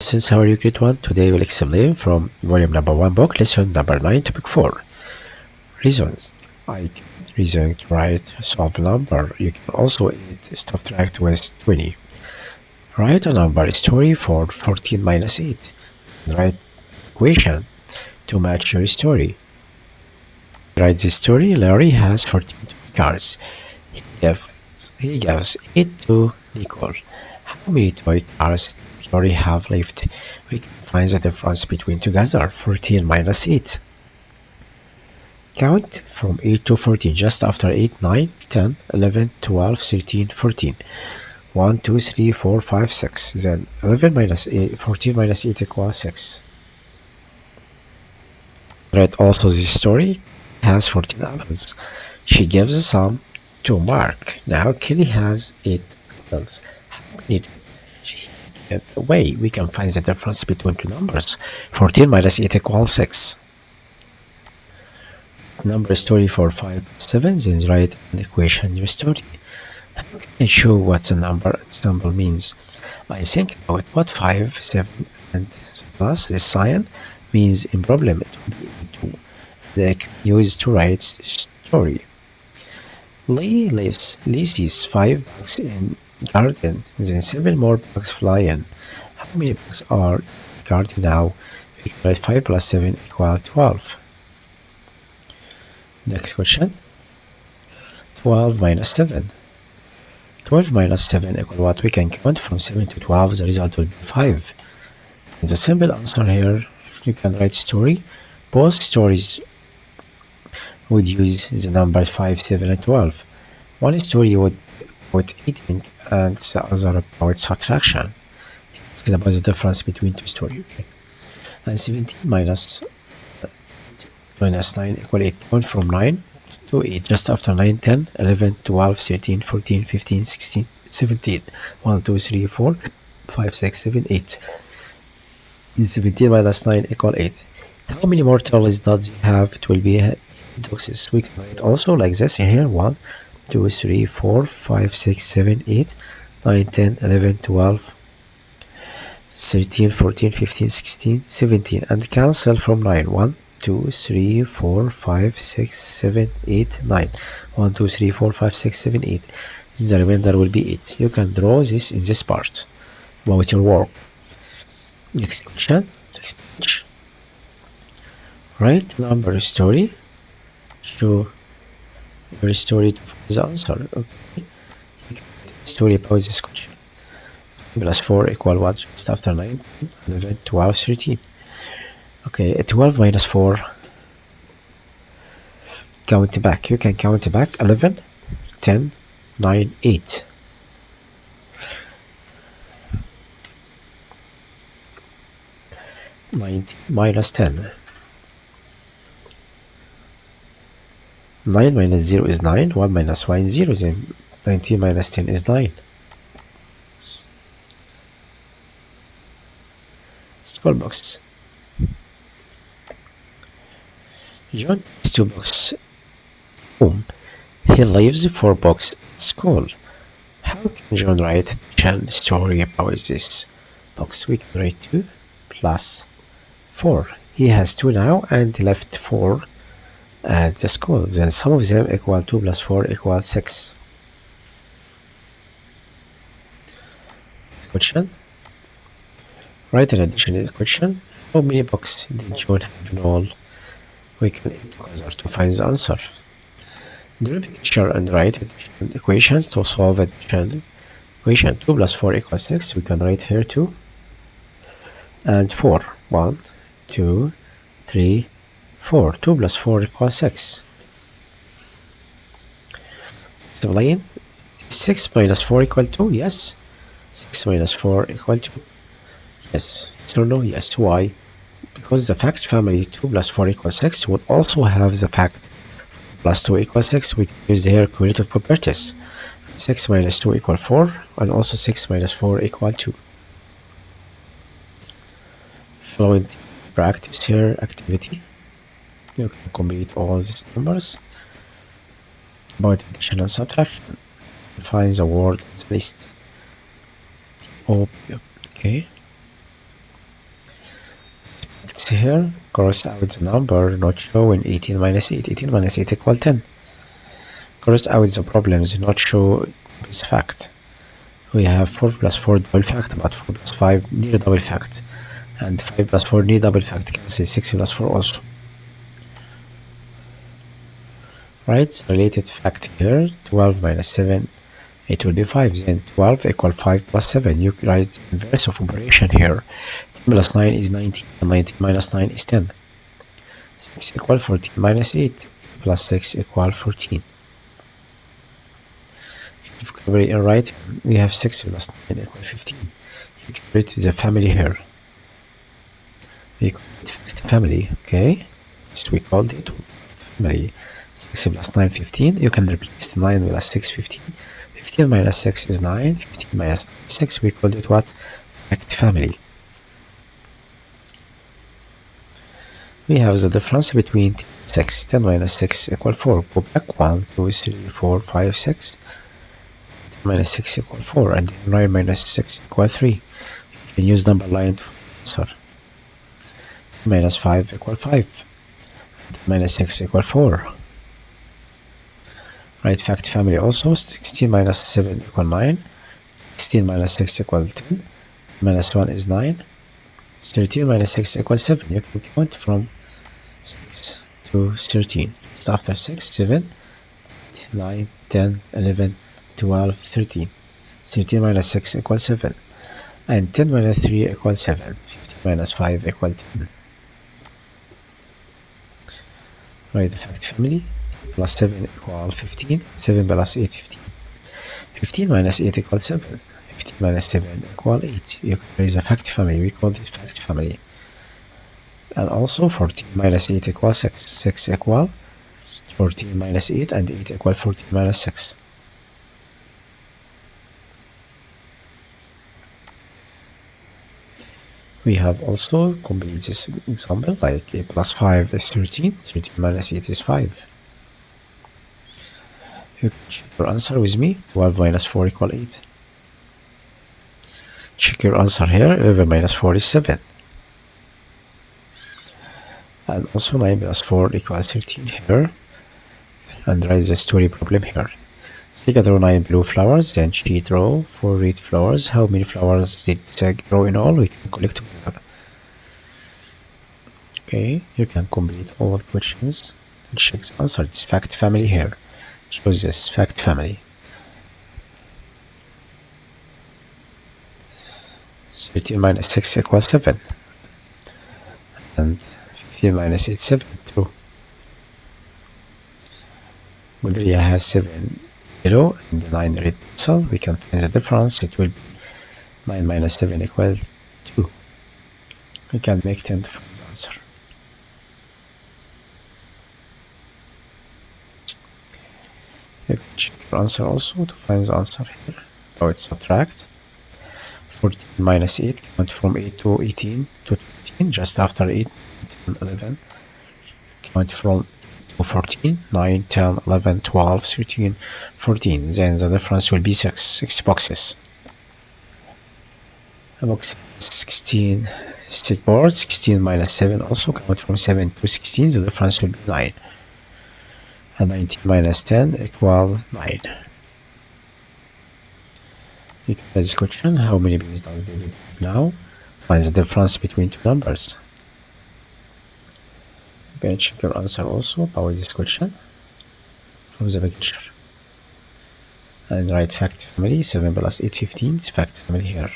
students, how are you, grade 1? Today we'll explain from volume number 1 book, lesson number 9, topic 4. Reasons. I can reason to write a solve number. You can also subtract with 20. Write a number story for 14 minus 8. Write equation to match your story. Write the story. Larry has 14 cars. He gives 8 to Nicole. How many toy cars does Larry have left? We can find the difference between together. 14 minus 8. Count from 8 to 14. Just after 8, 9, 10, 11, 12, 13, 14. 1, 2, 3, 4, 5, 6. Then 11 minus 8, 14 minus 8 equals 6. Write also this story has 14 apples. She gives some to Mark. Now Kelly has 8 apples. How many did she give away? We can find the difference between two numbers. 14 minus 8 equals 6. Number story for 5 7, then write an equation in your story. How can I show what the number symbol means? I think about what 5, 7 and plus this sign means in problem. It will be 2. They can use to write story. Lee leases 5 bugs in garden, then 7 more bugs fly in. How many bugs are in garden now? We can write 5 plus 7 equals 12. Next question. 12 minus 7. 12 minus 7 equals what? We can count from 7 to 12. The result will be 5. The simple answer here, you can write story. Both stories would use the numbers 5, 7, and 12. One story would put eating and the other about subtraction. It's about the difference between two stories. Okay. And 17 minus 9 equal 8. Count from 9 to 8. Just after 9, 10, 11, 12, 13, 14, 15, 16, 17. 1, 2, 3, 4, 5, 6, 7, 8. 17 minus 9 equal 8. How many more tables does you have? It will be boxes. We can write also like this here. 1, 2, 3, 4, 5, 6, 7, 8, 9, 10, 11, 12, 13, 14, 15, 16, 17. And cancel from 9. 1, 2, 3, 4, 5, 6, 7, 8, 9. 1, 2, 3, 4, 5, 6, 7, 8. The remainder will be 8. You can draw this in this part about your work. Next question. Next page. Write number story. Show your story to find the answer. Okay. Story about this question. Plus 4 equal what? Just after 9, 11, 12, 13. Okay, 12 minus 4. Count back. You can count back. 11, 10, 9, 8. 9 minus 10. 9 minus 0 is 9. 1 minus 1 is 0. Then 19 minus 10 is 9. Small box. John has 2 books home. He leaves 4 books at school. How can John write a story about this box? We can write 2 plus 4. He has 2 now and left 4 at the school. Then sum of them equal 2 plus 4 equals 6. Next question. Write an additional question. How many books did John have in all? We can add together to find the answer. Draw a picture and write addition equations to solve addition equation. 2 plus 4 equals 6. We can write here 2 and 4. 1, 2, 3, 4. 2 plus 4 equals 6. Explain. 6 minus 4 equal 2. Yes. 6 minus 4 equal 2. Yes. So no. Yes. Why? Because the fact family 2 plus 4 equals 6 would also have the fact 4 plus 2 equals 6. We use their cumulative properties. 6 minus 2 equals 4, and also 6 minus 4 equals 2. Following practice here activity, you can complete all these numbers about addition and subtraction. Find the word in the list. Okay. fact here, cross out the number not showing 18 minus 8. 18 minus 8 equal 10. Cross out the problems not show this fact. We have 4 plus 4 double fact, but 4 plus 5 near double fact. And 5 plus 4 near double fact, cancel 6 plus 4 also. Right, related fact here, 12 minus 7, it will be 5. Then 12 equal 5 plus 7. You write the inverse of operation here. 10 plus 9 is 19, so 19 minus 9 is 10. 6 equal 14 minus 8, plus 6 equal 14. If vocabulary in right, we have 6 plus 9 equal 15. You can write the family here. We call it family, okay? So we called it family. 6 plus 9, 15. You can replace 9 plus 6, 15. 15 minus 6 is 9. 15 minus 6, we called it what? Fact family. We have the difference between 6. 10 minus 6 equal 4. Go back 1, 2, 3, 4, 5, 6. 10 minus 6 equal 4. And 9 minus 6 equal 3. You can use number line to find the answer. 10 minus 5 equal 5. And 10 minus 6 equal 4. Right, fact family also. 16 minus 7 equal 9. 16 minus 6 equal 10. Minus 1 is 9. 13 minus 6 equals 7. You can count from 6 to 13. Just after 6, 7, 8, 9, 10, 11, 12, 13. 13 minus 6 equals 7. And 10 minus 3 equals 7. 15 minus 5 equals 10. Right, the fact family. Plus 7 equals 15. 7 plus 8, 15. 15 minus 8 equals 7. 15 minus 7 equals 8. You can raise a fact family. We call this fact family. And also 14 minus 8 equals 6. 6 equals 14 minus 8 and 8 equals 14 minus 6. We have also complete this example like 8 plus 5 is 13. 13 minus 8 is 5. You can check your answer with me. 12 minus 4 equals 8. Check your answer here. 11 minus 4 is 7. And also 9 plus 4 equals 13 here. And write the story problem here. Take draw 9 blue flowers, then she draw 4 red flowers. How many flowers did Zach draw in all? We can collect together. Okay, you can complete all questions and check the answer. It's fact family here. Choose this fact family. 13 minus 6 equals 7. And 15 minus 8 is 7, true. Bulgaria has 7 yellow and 9 red pencil. We can find the difference. It will be 9 minus 7 equals 2. We can make 10 to find the answer. You can check your answer also to find the answer here. Now it's subtract. 14 minus 8 went from 8 to 18 to 15. Just after 8, 10, 11. Went from 14, 9, 10, 11, 12, 13, 14. Then the difference will be 6 boxes. A box 16 stick board. 16 minus 7 also count from 7 to 16. The difference will be 9. And 19 minus 10 equals 9. You can ask the question, how many bits does David have now? Find the difference between two numbers. You can check your answer also about this question from the picture. And write fact family. 7 plus 8, 15. Fact family here.